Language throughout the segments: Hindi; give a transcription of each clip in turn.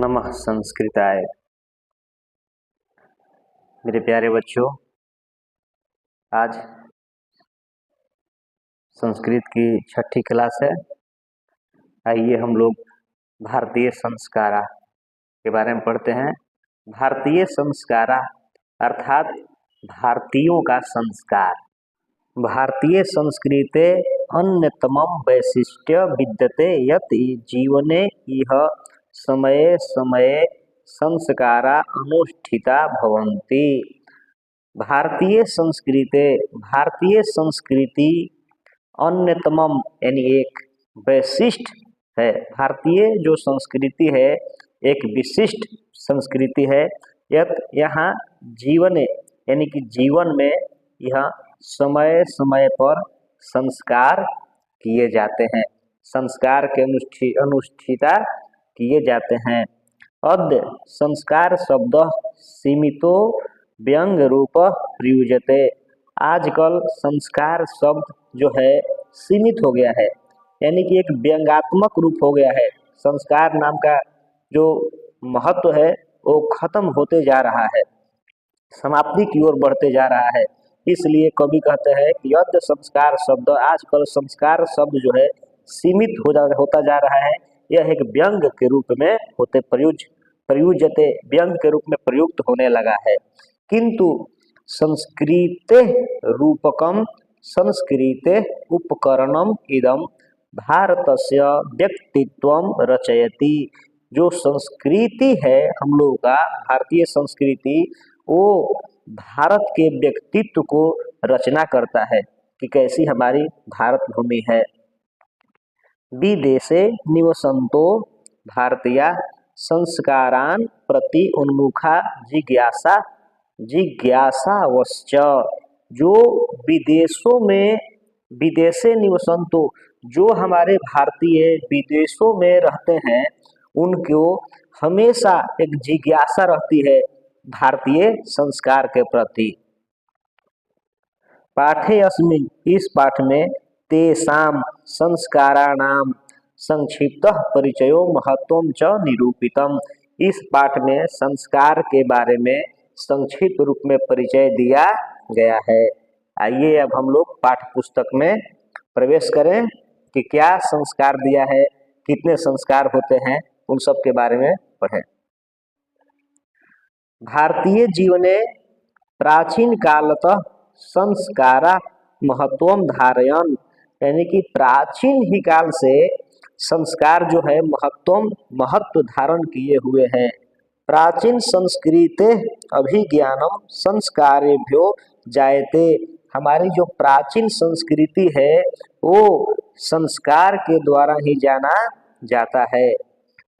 नमः संस्कृताय। मेरे प्यारे बच्चों, आज संस्कृत की छठी क्लास है। आइए हम लोग भारतीय संस्कारा के बारे में पढ़ते हैं। भारतीय संस्कारा अर्थात भारतीयों का संस्कार। भारतीय संस्कृते अन्यतमं वैशिष्ट्य विद्यते यत् जीवने इह समये समये संस्कारा अनुष्ठिता भवन्ति। भारतीय संस्कृति अन्यतमम यानी एक वैशिष्ट है। भारतीय जो संस्कृति है एक विशिष्ट संस्कृति है। यहाँ जीवन यानी कि जीवन में यह समय समय पर संस्कार किए जाते हैं, संस्कार के अनुष्ठिता किए जाते हैं। अद्य संस्कार शब्द सीमितो व्यंग रूप प्रयुज्यते। आजकल संस्कार शब्द जो है सीमित हो गया है, यानी कि एक व्यंग्यात्मक रूप हो गया है। संस्कार नाम का जो महत्व है वो खत्म होते जा रहा है, समाप्ति की ओर बढ़ते जा रहा है। इसलिए कवि कहते हैं कि यद्य संस्कार शब्द, आजकल संस्कार शब्द जो है सीमित होता जा रहा है। यह एक व्यंग के रूप में होते प्रयुज्यते, व्यंग के रूप में प्रयुक्त होने लगा है। किंतु संस्कृते रूपकम संस्कृते उपकरणम इदम भारतस्य व्यक्तित्वम रचयति। जो संस्कृति है हम लोगों का, भारतीय संस्कृति, वो भारत के व्यक्तित्व को रचना करता है कि कैसी हमारी भारत भूमि है। विदेशे निवसन्तो भारतीया संस्कारान प्रति उन्मुखा जिज्ञासावश्च। जो विदेशे निवसन्तो, जो हमारे भारतीय विदेशों में रहते हैं, उनको हमेशा एक जिज्ञासा रहती है भारतीय संस्कार के प्रति। पाठे अस्मिन्, इस पाठ में तेषां संस्काराणां संक्षिप्तः परिचयो महत्वं च निरूपितम्। इस पाठ में संस्कार के बारे में संक्षिप्त रूप में परिचय दिया गया है। आइए अब हम लोग पाठ्य पुस्तक में प्रवेश करें कि क्या संस्कार दिया है, कितने संस्कार होते हैं, उन सब के बारे में पढ़ें। भारतीय जीवने प्राचीन कालतः संस्कारा महत्वम धारयन्, यानी कि प्राचीन ही काल से संस्कार जो है महत्व धारण किए हुए हैं। प्राचीन संस्कृते अभिज्ञानम संस्कारेभ्यो जायते। हमारी जो प्राचीन संस्कृति है वो संस्कार के द्वारा ही जाना जाता है।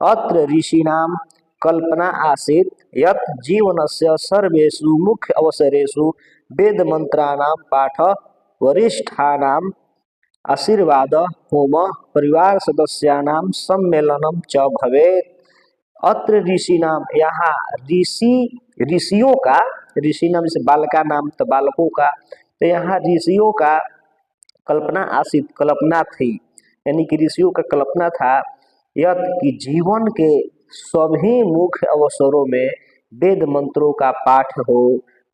अत्र ऋषीणाम कल्पना आसीत् यत् जीवनस्य सर्वेषु मुख्य अवसरेषु वेद मंत्राणां पाठ, वरिष्ठानां आशीर्वाद, होम, परिवार सदस्यानां सम्मेलनम च भवेत्। अत्र ऋषीणाम, यहाँ ऋषियों का, ऋषि नाम से बालका नाम, तो बालकों का, तो यहाँ ऋषियों का कल्पना आसीत, कल्पना थी, यानी कि ऋषियों का कल्पना था यह कि जीवन के सभी मुख्य अवसरों में वेद मंत्रों का पाठ हो,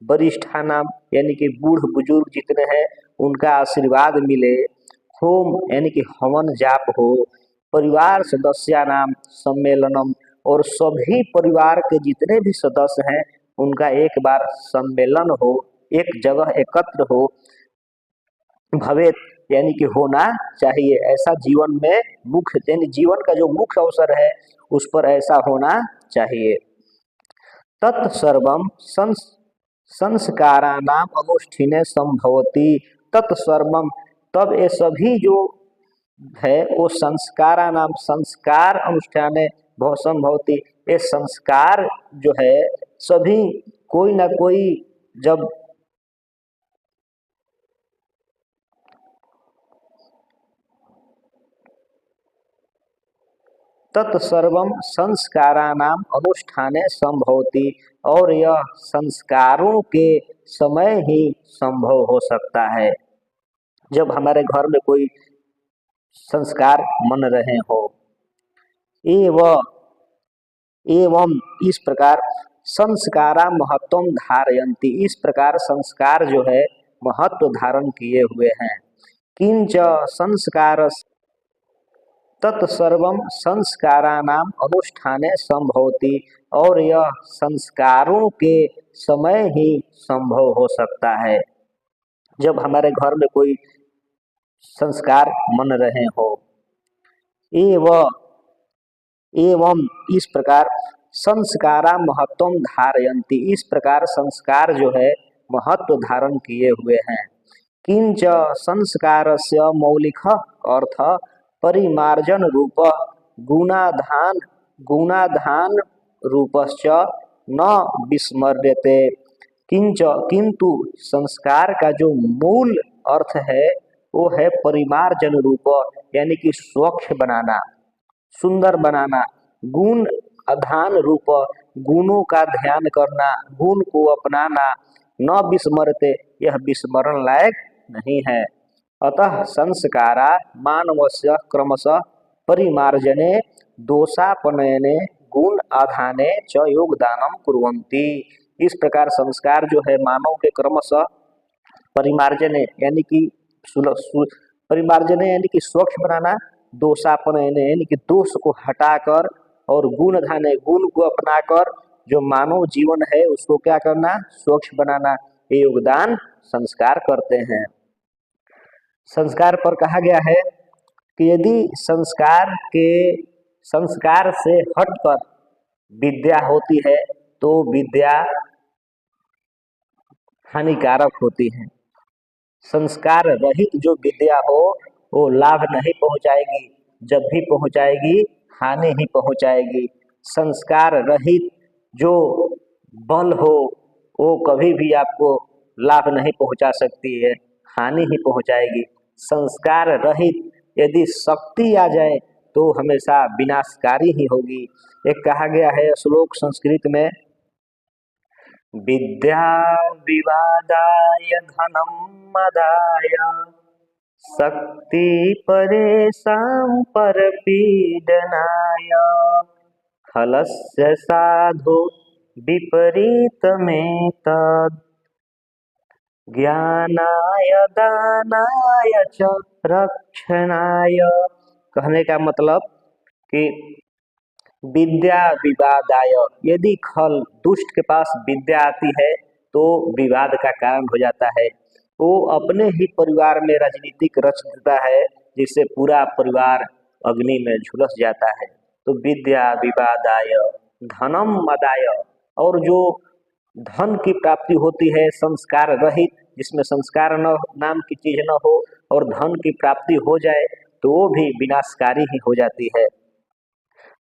वरिष्ठा नाम यानी कि बूढ़ बुजुर्ग जितने हैं उनका आशीर्वाद मिले, होम यानी कि हवन जाप हो, परिवार सदस्य नाम सम्मेलनम, और सभी परिवार के जितने भी सदस्य हैं उनका एक बार सम्मेलन हो, एक जगह एकत्र हो, भवेत यानी कि होना चाहिए। ऐसा जीवन में मुख्य, यानी जीवन का जो मुख्य अवसर है उस पर ऐसा होना चाहिए। तत्सर्वम संस्काराणाम अनुष्ठिने संभवति। तत्सर्वम, तब ये सभी जो है वो संस्काराणाम, संस्कार अनुष्ठाने संभवति, ये संस्कार जो है सभी कोई ना कोई जब तत्सर्वम संस्काराणाम अनुष्ठाने संभवति, और यह संस्कारों के समय ही संभव हो सकता है। जब हमारे घर में कोई संस्कार मन रहे हो, एवं एवं इस प्रकार संस्कारा महत्वम धारयन्ति, इस प्रकार संस्कार जो है महत्व धारण किए हुए हैं। किंच संस्कार तत्सर्वम संस्कारानाम अनुष्ठाने संभवति, और यह संस्कारों के समय ही संभव हो सकता है। जब हमारे घर में कोई संस्कार मन रहे हो। एवं इस प्रकार संस्कारा महत्वम धारयन्ति, इस प्रकार संस्कार जो है महत्व धारण किए हुए हैं। किंच संस्कारस्य मौलिक अर्थ परिमार्जन रूप गुणाधान रूपश्च न विस्मर्यते। किंतु संस्कार का जो मूल अर्थ है वो है परिमार्जन रूप, यानी कि स्वच्छ बनाना, सुंदर बनाना। गुण अधान रूप, गुणों का ध्यान करना, गुण को अपनाना। न विस्मरते, यह विस्मरण लायक नहीं है। अतः संस्कारा मानवस्य क्रमशः परिमार्जने दोषापनयने गुण आधाने च योगदानम कुर्वन्ति। इस प्रकार संस्कार जो है मानव के क्रमशः परिमार्जने यानी कि परिमार्जने यानी कि स्वच्छ बनाना, दोषापनयने यानी कि दोष को हटाकर, और गुण धाने गुण को अपनाकर जो मानव जीवन है उसको क्या करना, स्वच्छ बनाना। ये योगदान संस्कार करते हैं। संस्कार पर कहा गया है कि यदि संस्कार से हटकर विद्या होती है तो विद्या हानिकारक होती है। संस्कार रहित जो विद्या हो वो लाभ नहीं पहुंचाएगी, जब भी पहुंचाएगी हानि ही पहुंचाएगी। संस्कार रहित जो बल हो वो कभी भी आपको लाभ नहीं पहुंचा सकती है, हानि ही पहुंचाएगी। संस्कार रहित यदि शक्ति आ जाए तो हमेशा विनाशकारी ही होगी। एक कहा गया है श्लोक संस्कृत में, विद्या विवादाय धनम मदाय शक्ति परेशान परपीडनाय खलस्य साधु विपरीतमेतद् ज्ञानाय दानाय च रक्षणाय। कहने का मतलब कि विद्या विवादाय, यदि खल दुष्ट के पास विद्या आती है तो विवाद का कारण हो जाता है। वो अपने ही परिवार में राजनीतिक रच देता है, जिससे पूरा परिवार अग्नि में झुलस जाता है। तो विद्या विवादाय धनम मदाय, और जो धन की प्राप्ति होती है संस्कार रहित, जिसमें संस्कार न नाम की चीज न हो और धन की प्राप्ति हो जाए तो वो भी विनाशकारी ही हो जाती है।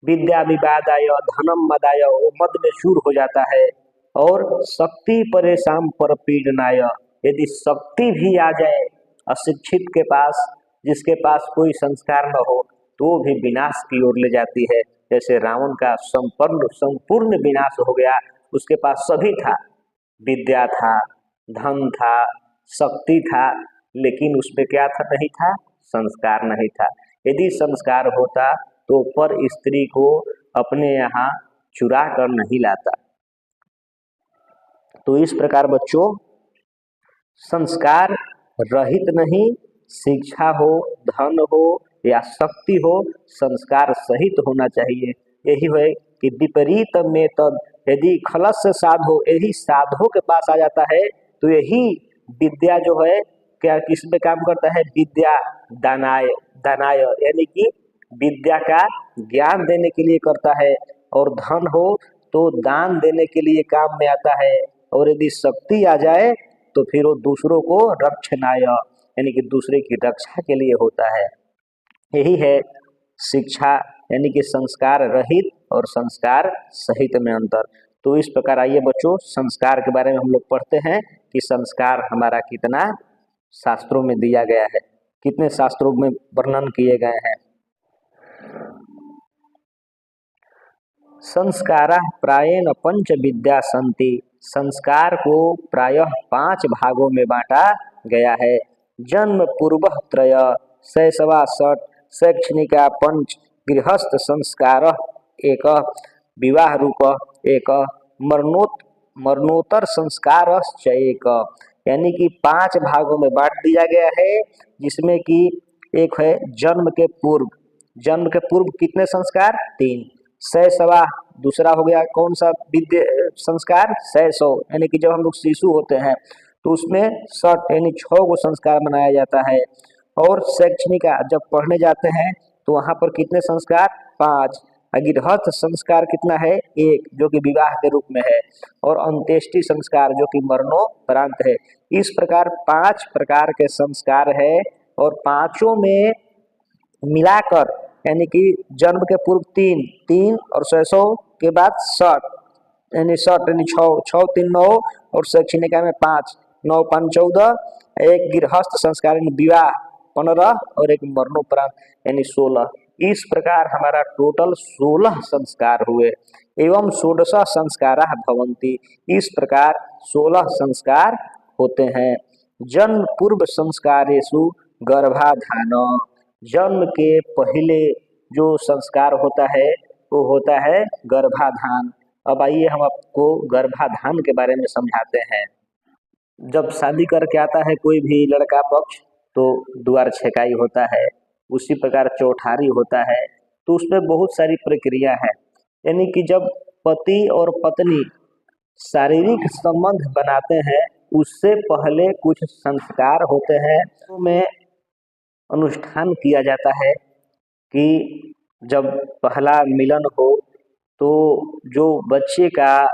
विद्या विवादाय धनम मदाय, वो मद में चूर हो जाता है। और शक्ति परेशान परपीडनाय, यदि शक्ति भी आ जाए अशिक्षित के पास, जिसके पास कोई संस्कार न हो, तो वो भी विनाश की ओर ले जाती है। जैसे रावण का संपूर्ण विनाश हो गया, उसके पास सभी था, विद्या था, धन था, शक्ति था, लेकिन उसमें क्या था, नहीं था, संस्कार नहीं था। यदि संस्कार होता तो पर स्त्री को अपने यहाँ चुरा कर नहीं लाता। तो इस प्रकार बच्चों, संस्कार रहित नहीं, शिक्षा हो, धन हो या शक्ति हो, संस्कार सहित होना चाहिए। यही है कि विपरीत में तद, यदि खलस साधो, यही साधो के पास आ जाता है तो यही विद्या जो है क्या किस में काम करता है, विद्या दानाय यानी कि विद्या का ज्ञान देने के लिए करता है। और धन हो तो दान देने के लिए काम में आता है। और यदि शक्ति आ जाए तो फिर वो दूसरों को रक्षणाय यानी कि दूसरे की रक्षा के लिए होता है। यही है शिक्षा यानी कि संस्कार रहित और संस्कार सहित में अंतर। तो इस प्रकार आइए बच्चों, संस्कार के बारे में हम लोग पढ़ते हैं कि संस्कार हमारा कितना शास्त्रों में दिया गया है, कितने शास्त्रों में वर्णन किए गए हैं। संस्कारा प्रायेण पंच विद्या संति, संस्कार को प्रायः 5 भागों में बांटा गया है। जन्म पूर्व त्रय, शैशवा षट, शैक्षणिका पंच, गृहस्थ संस्कार एक, विवाह रूप एक मरणोत्तर संस्कार एक, यानी कि 5 भागों में बांट दिया गया है, जिसमें कि एक है जन्म के पूर्व। जन्म के पूर्व कितने संस्कार? 3। शैशवा दूसरा हो गया कौन सा विद्या संस्कार? शैशव, यानी कि जब हम लोग शिशु होते हैं तो उसमें 6 यानी 6 को संस्कार मनाया जाता है। और शैक्षणिका जब पढ़ने जाते हैं तो वहां पर कितने संस्कार? 5। गृहस्थ संस्कार कितना है? 1, जो कि विवाह के रूप में है। और अंत्येष्टि संस्कार जो कि मरणोपरांत है। इस प्रकार 5 प्रकार के संस्कार है, और पांचों में मिलाकर यानी कि जन्म के पूर्व 3 और शैशव के बाद 6 यानी 6 3 9 और शैक्षणिका में 5, 9 5 14, एक गृहस्थ संस्कार यानी विवाह 15 और एक मरणोपरांत यानी 16। इस प्रकार हमारा टोटल 16 संस्कार हुए। एवं 16 संस्कारा भवन्ति, इस प्रकार 16 संस्कार होते हैं। जन्म पूर्व संस्कारेषु गर्भाधान, जन्म के पहले जो संस्कार होता है वो होता है गर्भाधान। अब आइए हम आपको गर्भाधान के बारे में समझाते हैं। जब शादी करके आता है कोई भी लड़का पक्ष तो द्वार छेकाई होता है, उसी प्रकार चौठारी होता है। तो उसमें बहुत सारी प्रक्रिया है, यानी कि जब पति और पत्नी शारीरिक संबंध बनाते हैं उससे पहले कुछ संस्कार होते हैं, तो में अनुष्ठान किया जाता है कि जब पहला मिलन हो तो जो बच्चे का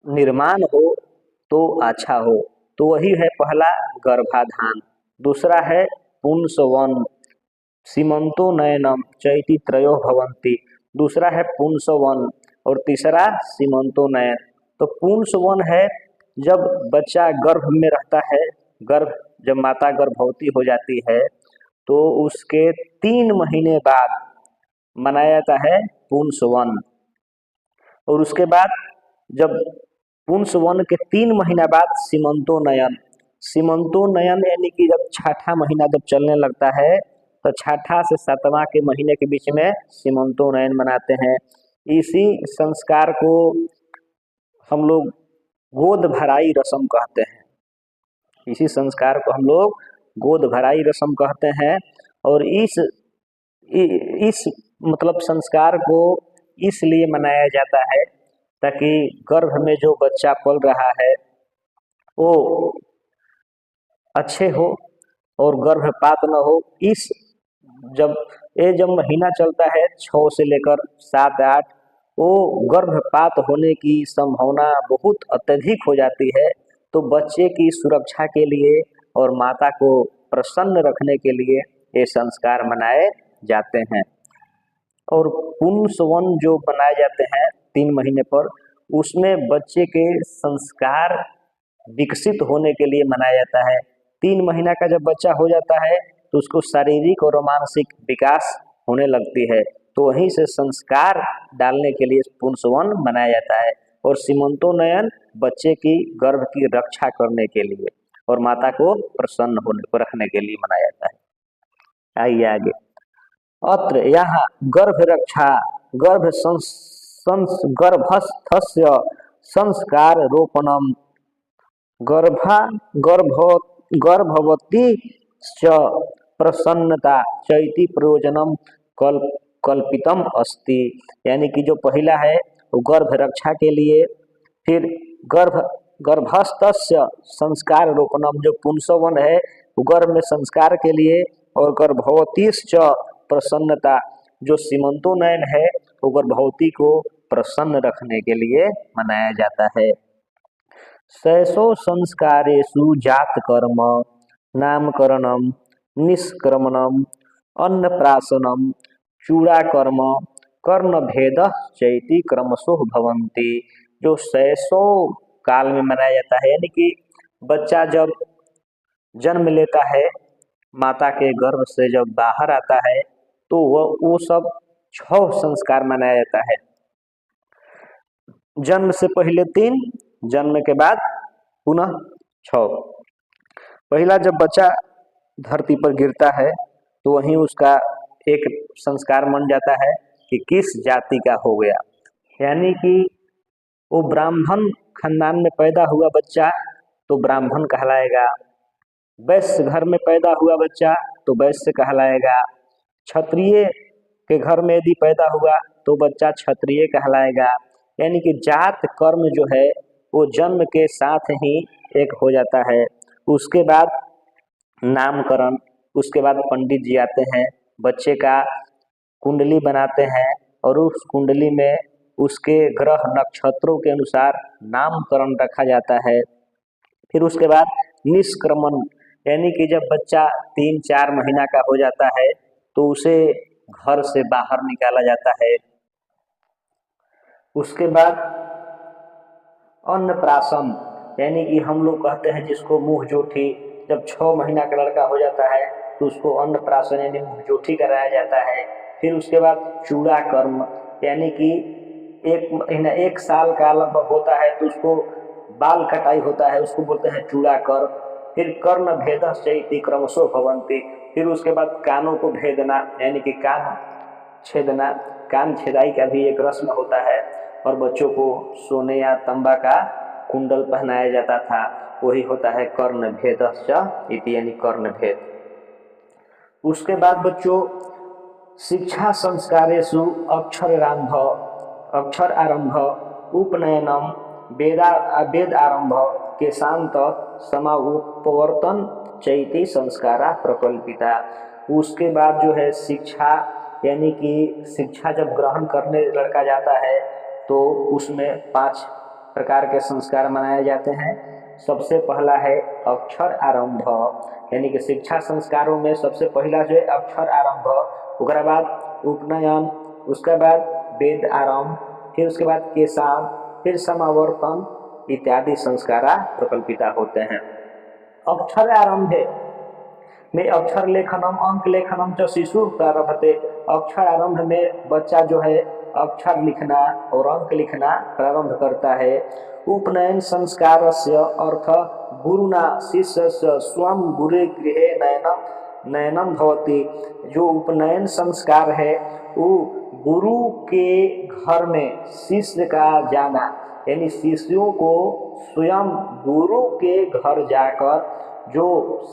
निर्माण हो तो अच्छा हो, तो वही है पहला गर्भाधान। दूसरा है पुंसवन, सीमंतो नयनम चैति त्रयो भवन्ति, दूसरा है पुंसवन। और तीसरा सीमंतो नयन। तो पुंसवन है जब बच्चा गर्भ में रहता है, जब माता गर्भवती हो जाती है तो उसके 3 महीने बाद मनाया जाता है पुंसवन। और उसके बाद जब पुंसवन के 3 महीना बाद सीमंतो नयन। सीमंतो नयन यानी कि जब 6ठा महीना जब चलने लगता है तो 6ठा से 7वां के महीने के बीच में सीमंतो नयन मनाते हैं। इसी संस्कार को हम लोग गोद भराई रस्म कहते हैं। इसी संस्कार को हम लोग गोद भराई रस्म कहते हैं। और इस मतलब संस्कार को इसलिए मनाया जाता है ताकि गर्भ में जो बच्चा पल रहा है वो अच्छे हो और गर्भपात न हो। जब महीना चलता है 6 से लेकर 7 8, वो गर्भपात होने की संभावना बहुत अत्यधिक हो जाती है। तो बच्चे की सुरक्षा के लिए और माता को प्रसन्न रखने के लिए ये संस्कार मनाए जाते हैं। और पुंसवन जो मनाए जाते हैं 3 महीने पर, उसमें बच्चे के संस्कार विकसित होने के लिए मनाया जाता है। 3 महीना का जब बच्चा हो जाता है तो उसको शारीरिक और मानसिक विकास होने लगती है, तो वहीं से संस्कार डालने के लिए पुंसवन मनाया जाता है। और सीमंतो नयन बच्चे की गर्भ की रक्षा करने के लिए और माता को प्रसन्न होने को रखने के लिए मनाया जाता है। आइए आगे। अत्र यहाँ गर्भ रक्षा गर्भस्थस्य संस्कार रोपणम गर्भवती प्रसन्नता चैति प्रयोजनम कल्पितम अस्ति, यानी कि जो पहला है वो गर्भ रक्षा के लिए, फिर गर्भस्थस्य संस्कार रोपणम जो पुंसवन है वो गर्भ में संस्कार के लिए, और गर्भवती प्रसन्नता जो सीमंतो नयन है वो गर्भवती को प्रसन्न रखने के लिए मनाया जाता है। शैशव संस्कारेषु जात कर्म नामकरणम निष्क्रमणम अन्नप्राशनम चूड़ाकर्म कर्ण भेद चैति क्रमशो भवन्ति, जो शैशव काल में मनाया जाता है, यानी कि बच्चा जब जन्म लेता है माता के गर्भ से जब बाहर आता है तो वो सब 6 संस्कार मनाया जाता है। जन्म से पहले 3, जन्म के बाद पुनः 6। पहला जब बच्चा धरती पर गिरता है तो वहीं उसका एक संस्कार बन जाता है कि किस जाति का हो गया। यानी कि वो ब्राह्मण खानदान में पैदा हुआ बच्चा तो ब्राह्मण कहलाएगा, वैश्य घर में पैदा हुआ बच्चा तो वैश्य कहलाएगा, क्षत्रिय के घर में यदि पैदा हुआ तो बच्चा क्षत्रिय कहलाएगा। यानी कि जात कर्म जो है वो जन्म के साथ ही एक हो जाता है। उसके बाद नामकरण, उसके बाद पंडित जी आते हैं, बच्चे का कुंडली बनाते हैं और उस कुंडली में उसके ग्रह नक्षत्रों के अनुसार नामकरण रखा जाता है। फिर उसके बाद निष्क्रमण, यानी कि जब बच्चा 3-4 महीना का हो जाता है तो उसे घर से बाहर निकाला जाता है। उसके बाद अन्नप्राशन, यानी कि हम लोग कहते हैं जिसको मुंह जोठी, जब 6 महीना का लड़का हो जाता है तो उसको अन्नप्राशन यानी मुंह जोठी कराया जाता है। फिर उसके बाद चूड़ा कर्म, यानी कि 1 साल का लगभग होता है तो उसको बाल कटाई होता है, उसको बोलते हैं चूड़ा कर्म। फिर कर्ण भेदश्चैति क्रमशो भवन्ति, फिर उसके बाद कानों को भेदना यानी कि कान छेदना, कान छेदाई का भी एक रस्म होता है और बच्चों को सोने या तांबा का कुंडल पहनाया जाता था, वही होता है कर्ण भेदश्च इति यानी कर्ण भेद। उसके बाद बच्चों शिक्षा संस्कारेषु अक्षर आरंभ उपनयनम वेद आरंभ केशांत समावर्तन चैति संस्कारा प्रकल्पिता। उसके बाद जो है शिक्षा, यानी कि शिक्षा जब ग्रहण करने लड़का जाता है तो उसमें 5 प्रकार के संस्कार मनाए जाते हैं। सबसे पहला है अक्षर आरंभ, यानी कि शिक्षा संस्कारों में सबसे पहला जो है अक्षर आरंभ, उसके बाद उपनयन, उसके बाद वेद आरंभ, फिर उसके बाद केशांत, फिर समावर्तन इत्यादि संस्कारा प्रकल्पिता होते हैं। अक्षर आरंभे में अक्षर लेखनम अंक लेखनम च शिशु प्रारभते, अक्षर आरंभ में बच्चा जो है अक्षर लिखना और अंक लिखना प्रारंभ करता है। उपनयन संस्कारस्य अर्थ गुरुना शिष्यस्य स्वयं गुरे गृहे नयनम भवति, जो उपनयन संस्कार है वो गुरु के घर में शिष्य का जाना, यानी शिष्यों को स्वयं गुरु के घर जाकर जो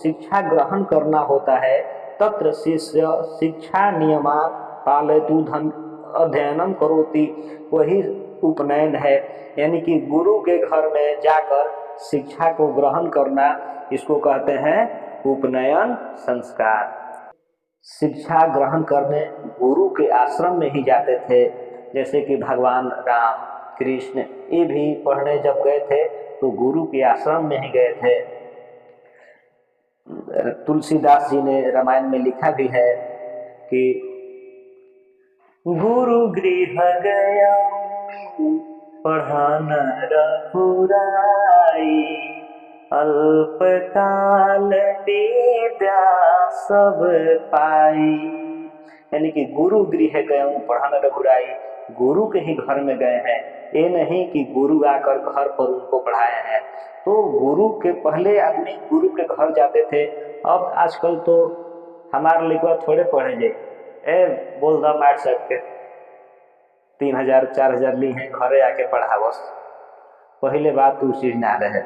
शिक्षा ग्रहण करना होता है, तत्र शिष्य शिक्षा नियमा पालयतु धन अध्ययनम करोति, वही उपनयन है। यानी कि गुरु के घर में जाकर शिक्षा को ग्रहण करना, इसको कहते हैं उपनयन संस्कार। शिक्षा ग्रहण करने गुरु के आश्रम में ही जाते थे, जैसे कि भगवान राम कृष्ण ये भी पढ़ने जब गए थे तो गुरु के आश्रम में ही गए थे। तुलसीदास जी ने रामायण में लिखा भी है कि गुरु गृह गया पढ़ाना रघुराई, अल्पकाल विद्या सब पाई। यानी कि गुरु गृह गए पढ़ाना रघुराई, गुरु के ही घर में गए हैं, ये नहीं कि गुरु आकर घर पर उनको पढ़ाए हैं। तो गुरु के पहले आदमी गुरु के घर जाते थे, अब आजकल तो हमारे लिखवा थोड़े पढ़े जाए बोल दो मार सकते 3,000-4,000 ली हैं घरे आके पढ़ावस, पहले बात तो चीज ना रहे।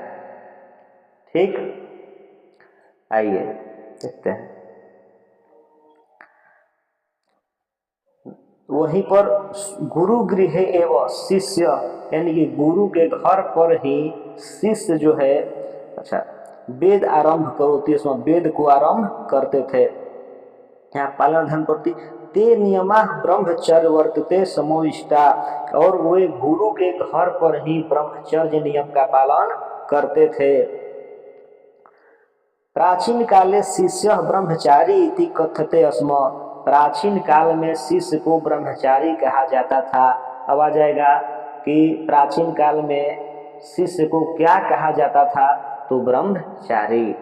ठीक, आइए देखते हैं। वहीं पर गुरु गृह एवं शिष्य, यानी कि गुरु के घर पर ही शिष्य जो है अच्छा वेद आरंभ करोति, इसमें वेद को आरंभ करते थे। यहाँ पालन धन प्रति ते नियमा ब्रह्मचर्य वर्तते समोष्टा, और वे गुरु के घर पर ही ब्रह्मचर्य नियम का पालन करते थे। प्राचीन काले शिष्य ब्रह्मचारी इति कथ्यते स्म, प्राचीन काल में शिष्य को ब्रह्मचारी कहा जाता था। अब आ जाएगा कि प्राचीन काल में शिष्य को क्या कहा जाता था, तो ब्रह्मचारी।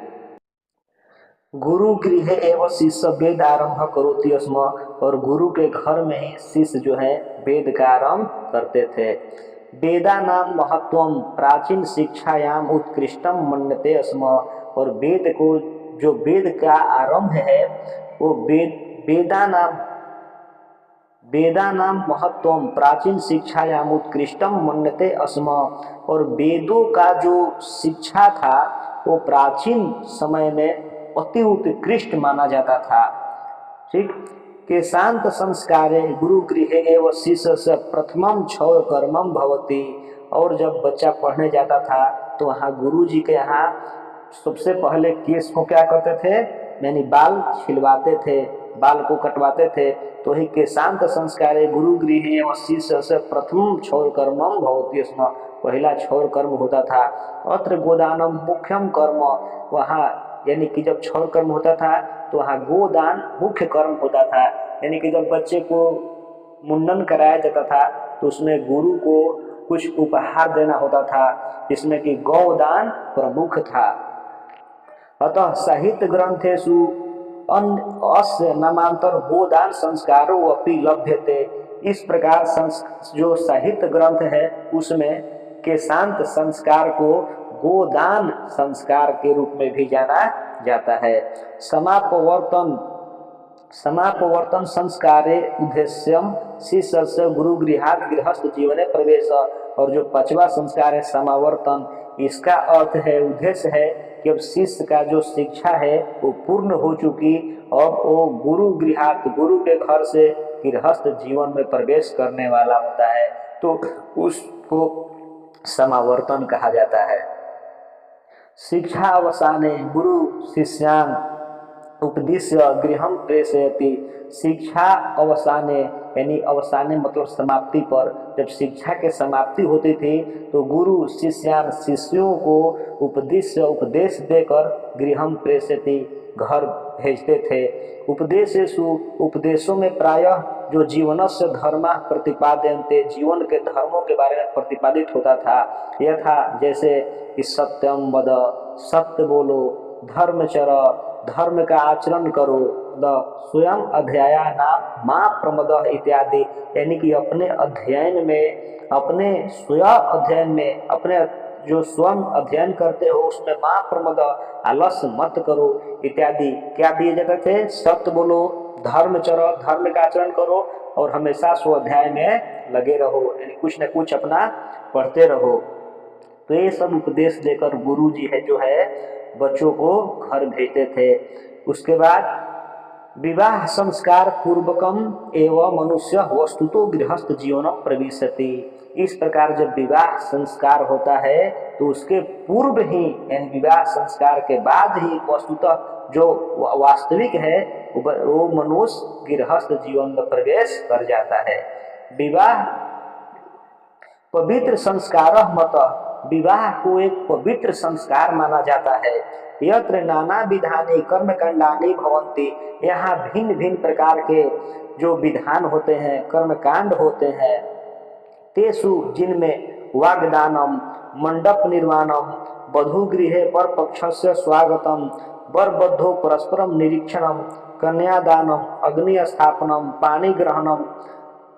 गुरु गृह एवं शिष्य वेद आरंभ करोति स्म, और गुरु के घर में ही शिष्य जो है वेद का आरंभ करते थे। वेदा नाम महत्वम प्राचीन शिक्षायाम उत्कृष्टम मन्यते स्म, और वेद को जो वेद का आरंभ है वो वेदा नाम वेदानां महत्वम प्राचीन शिक्षायाम उत्कृष्टम मन्यते अस्म। और वेदों का जो शिक्षा था वो प्राचीन समय में अति उत्कृष्ट माना जाता था। ठीक, के शांत संस्कारे गुरु गृहे एवं शिष्य से प्रथमम क्षौर कर्मम भवती। और जब बच्चा पढ़ने जाता था तो वहाँ गुरु जी के यहाँ सबसे पहले केस को क्या करते थे, यानी बाल छिलवाते थे, बाल को कटवाते थे। तो ही के शांत संस्कारे गुरु गृह एवं शिष्य से प्रथम क्षौर कर्मम भवती स्म। पहला क्षौर कर्म होता था। अत्र गोदानम मुख्यम कर्म, वहाँ यानी कि जब क्षौर कर्म होता था तो वहाँ गोदान मुख्य कर्म होता था। यानी कि जब बच्चे को मुंडन कराया जाता था तो उसमें गुरु को कुछ उपहार देना होता था, जिसमें कि गौदान प्रमुख था। अतः साहित्य ग्रंथेषु अस्य नामांतर गोदान संस्कारो अपि लभ्यते। इस प्रकार जो साहित्य ग्रंथ है उसमें के शांत संस्कार को गोदान संस्कार के रूप में भी जाना जाता है। समापवर्तन संस्कारे उद्देश्यम शिष्य गुरु गृहात गृहस्थ जीवने प्रवेश। और जो पांचवा संस्कार है समावर्तन, इसका अर्थ है, उद्देश्य है कि अब शिष्य का जो शिक्षा है वो पूर्ण हो चुकी और वो गुरु गृहात गुरु के घर से गृहस्थ जीवन में प्रवेश करने वाला होता है, तो उसको समावर्तन कहा जाता है। शिक्षा अवसाने गुरु शिष्यान उपदिश्य गृहम प्रेषयति। शिक्षा अवसाने यानी अवसाने मतलब समाप्ति पर, जब शिक्षा के समाप्ति होती थी तो गुरु शिष्यान शिष्यों को उपदेश देकर गृहम प्रेषयति घर भेजते थे। उपदेशों में प्रायः जो जीवनस्य धर्म प्रतिपाद्यन्ते, जीवन के धर्मों के बारे में प्रतिपादित होता था। यह था जैसे कि सत्यम वद, सत्य बोलो, धर्मचर, धर्म का आचरण करो, द स्वयं अध्ययना माँ प्रमद इत्यादि। यानी कि अपने अध्ययन में, अपने स्वयं अध्ययन में, अपने जो स्वयं अध्ययन करते हो उसमें माँ प्रमद, आलस्य मत करो इत्यादि क्या दिए जाते थे। सत्य बोलो, धर्म चरो, धर्म का आचरण करो और हमेशा स्वाध्याय में लगे रहो, यानी कुछ न कुछ अपना पढ़ते रहो। तो ये सब उपदेश देकर गुरु जी है जो है बच्चों को घर भेजते थे। उसके बाद विवाह संस्कार पूर्वकम एवं मनुष्य वस्तुतो गृहस्थ जीवन प्रविशति। इस प्रकार जब विवाह संस्कार होता है तो उसके पूर्व ही, यानी विवाह संस्कार के बाद ही वस्तुतः जो वास्तविक है वो मनुष्य गृहस्थ जीवन में प्रवेश कर जाता है। विवाह पवित्र संस्कार मत, विवाह को एक पवित्र संस्कार माना जाता है। यत्र नाना विधानी कर्मकांडानि भवन्ति, यहाँ भिन्न भिन्न प्रकार के जो विधान होते हैं, कर्मकांड होते हैं। तेषु जिनमें वाग्दानम, मंडप निर्माणम, वधू गृहे पर पक्षस्य स्वागतम, वरबद्धो परस्परम निरीक्षणम, कन्यादानम, अग्नि स्थापनम, पाणी ग्रहणम,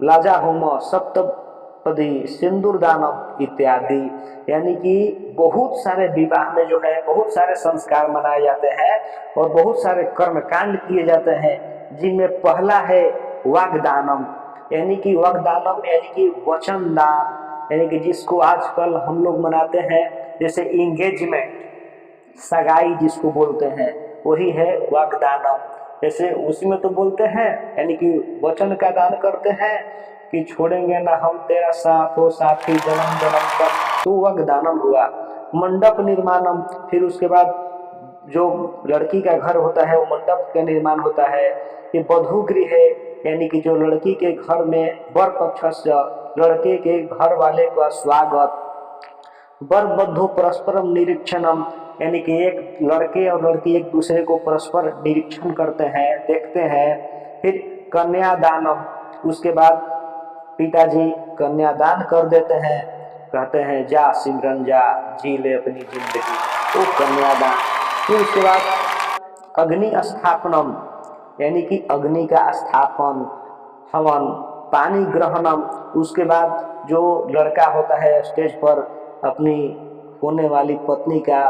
लाजा होम, सप्तपदी, सिंदूर दानम इत्यादि। यानी कि बहुत सारे विवाह में जो है बहुत सारे संस्कार मनाए जाते हैं और बहुत सारे कर्मकांड किए जाते हैं, जिनमें पहला है वाग्दानम। यानी कि वाग्दानम यानी कि वचन दान, यानी कि जिसको आजकल हम लोग मनाते हैं जैसे इंगेजमेंट, सगाई जिसको बोलते हैं, वही है वाग्दानम। जैसे उसी में तो बोलते हैं, यानी कि वचन का दान करते हैं कि छोड़ेंगे ना हम तेरा साथ हो साथी जन्म जन्म तक, तो वाग्दानम हुआ। मंडप निर्माणम, फिर उसके बाद जो लड़की का घर होता है वो मंडप का निर्माण होता है। ये वधू गृह है, यानी कि जो लड़की के घर में वर पक्ष लड़के के घर वाले का स्वागत। वरबद्धो परस्परम निरीक्षणम, यानी कि एक लड़के और लड़की एक दूसरे को परस्पर निरीक्षण करते हैं, देखते हैं। फिर कन्यादानम, उसके बाद पिताजी कन्यादान कर देते हैं, कहते हैं जा सिमरन जा, जी ले अपनी जिंदगी, तो कन्यादान। फिर उसके बाद अग्नि स्थापनम, यानी कि अग्नि का स्थापन, हवन। पानी ग्रहणम, उसके बाद जो लड़का होता है स्टेज पर अपनी होने वाली पत्नी का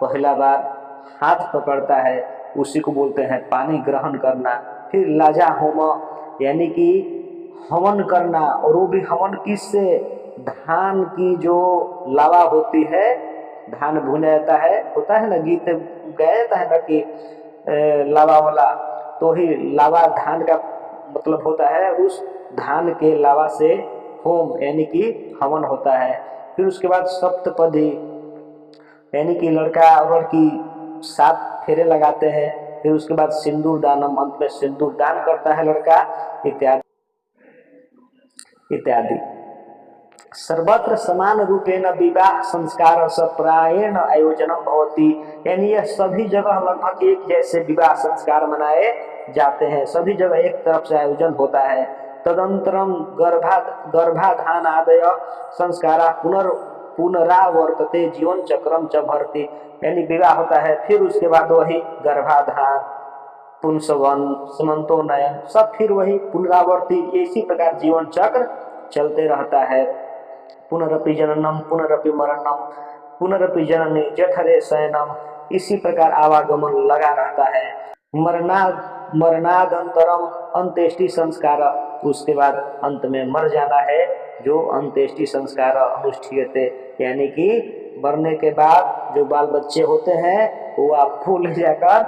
पहला बार हाथ पकड़ता है, उसी को बोलते हैं पानी ग्रहण करना। फिर लाजा होम, यानी कि हवन करना, और वो भी हवन किससे, धान की जो लावा होती है, धान भुना जाता है, होता है ना, गीत गाया जाता है ना कि लावा वाला, तो ही लावा धान का मतलब होता है, उस धान के लावा से होम यानी कि हवन होता है। फिर उसके बाद सप्तपदी यानी कि लड़का और लड़की 7 फेरे लगाते हैं। फिर उसके बाद सिंदूर दानम, अंत में सिंदूर दान करता है लड़का, इत्यादि इत्यादि। सर्वत्र समान रूपेण विवाह संस्कार प्रायेण आयोजनम भवति, यानी यह सभी जगह लगभग एक जैसे विवाह संस्कार मनाए जाते हैं, सभी जगह एक तरफ से आयोजन होता है। तदंतरम गर्भाधान आदय संस्कारा पुनरावर्तते जीवन चक्रम च भरति, यानी विवाह होता है, फिर उसके बाद वही गर्भाधान, पुंसवन, समंतोनयन, सब फिर वही पुनरावर्ती, इसी प्रकार जीवन चक्र चलते रहता है। पुनरपि जननम पुनरपि मरणम पुनरपि जननी जठरे शयनम, इसी प्रकार आवागमन लगा रहता है। मरणादंतरम अंत्येष्टि संस्कार, उसके बाद अंत में मर जाना है, जो अंत्येष्टि संस्कार अनुष्ठीयते, यानी कि मरने के बाद जो बाल बच्चे होते हैं वो आपको ले जाकर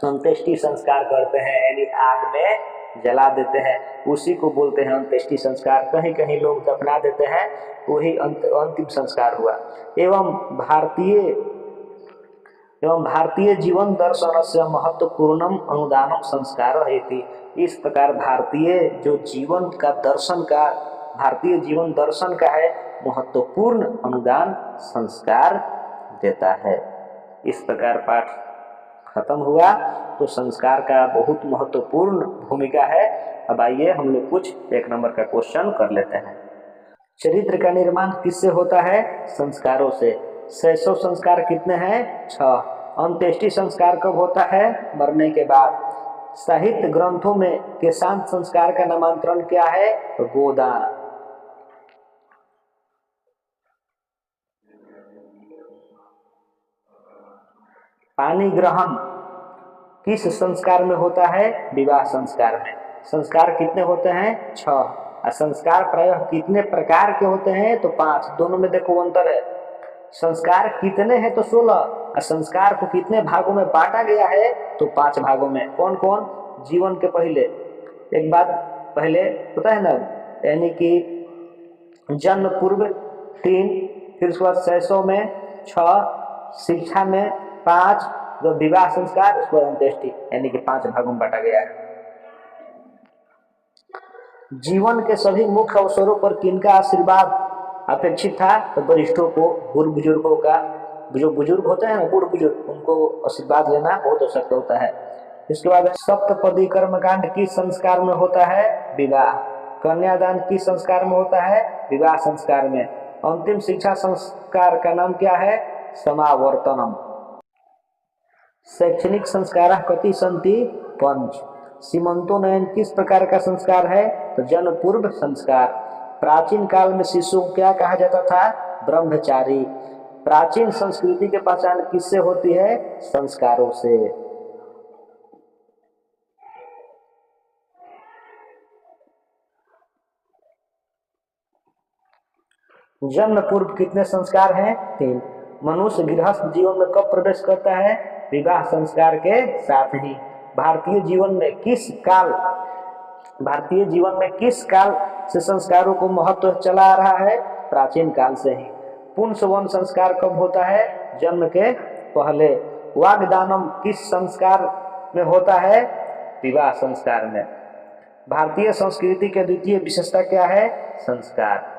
अंत्येष्टि संस्कार करते हैं, यानी आग में जला देते हैं, उसी को बोलते हैं अंत्येष्टि संस्कार। कहीं कहीं लोग दफना देते हैं, वही अंतिम संस्कार हुआ। एवं भारतीय जीवन दर्शन से महत्वपूर्णम अनुदानम संस्कार हेति, इस प्रकार भारतीय जीवन दर्शन का है महत्वपूर्ण अनुदान संस्कार देता है। इस प्रकार पाठ खत्म हुआ। तो संस्कार का बहुत महत्वपूर्ण भूमिका है। अब आइए हम लोग कुछ 1 नंबर का क्वेश्चन कर लेते हैं। चरित्र का निर्माण किससे होता है? संस्कारों से। शैशव संस्कार कितने हैं? 6। अंत्येष्टि संस्कार कब होता है? मरने के बाद। साहित्य ग्रंथों में केशांत संस्कार का नामांतरण क्या है? गोदान। पानी ग्रहण किस संस्कार में होता है? विवाह संस्कार में। संस्कार कितने होते हैं? 6। और संस्कार प्रायः कितने प्रकार के होते हैं? तो 5। दोनों में देखो अंतर है। संस्कार कितने हैं? तो 16। और संस्कार को कितने भागों में बांटा गया है? तो 5 भागों में। कौन कौन? जीवन के पहले, एक बात पहले होता है ना, यानी कि जन्म पूर्व 3, फिर उसके बाद शैशव में 6, शिक्षा में 5, जो विवाह संस्कार, उसको अंत्येष्टि, यानी कि 5 भागों में बांटा गया है। जीवन के सभी मुख्य अवसरों पर किनका आशीर्वाद अपेक्षित था? तो वरिष्ठों को, बूढ़ बुजुर्गों का, जो बुजुर्ग होते हैं ना, बूढ़ बुजुर्ग, उनको आशीर्वाद लेना बहुत आवश्यक होता है। इसके बाद सप्तपदी कर्मकांड किस संस्कार में होता है? विवाह। कन्यादान किस संस्कार में होता है? विवाह संस्कार में। अंतिम शिक्षा संस्कार का नाम क्या है? समावर्तनम। शैक्षणिक संस्कार कति सन्ति? 5। सीमंतोनयन किस प्रकार का संस्कार है? तो जन्म पूर्व संस्कार। प्राचीन काल में शिशु को क्या कहा जाता था? ब्रह्मचारी। प्राचीन संस्कृति की पहचान किससे होती है? संस्कारों से। जन्म पूर्व कितने संस्कार हैं? 3। मनुष्य गृहस्थ जीवन में कब प्रवेश करता है? विवाह संस्कार के साथ ही। भारतीय जीवन में किस काल से संस्कारों को महत्व चला आ रहा है? प्राचीन काल से ही। पुंसवन संस्कार कब होता है? जन्म के पहले। वाग्दानम किस संस्कार में होता है? विवाह संस्कार में। भारतीय संस्कृति के द्वितीय विशेषता क्या है? संस्कार।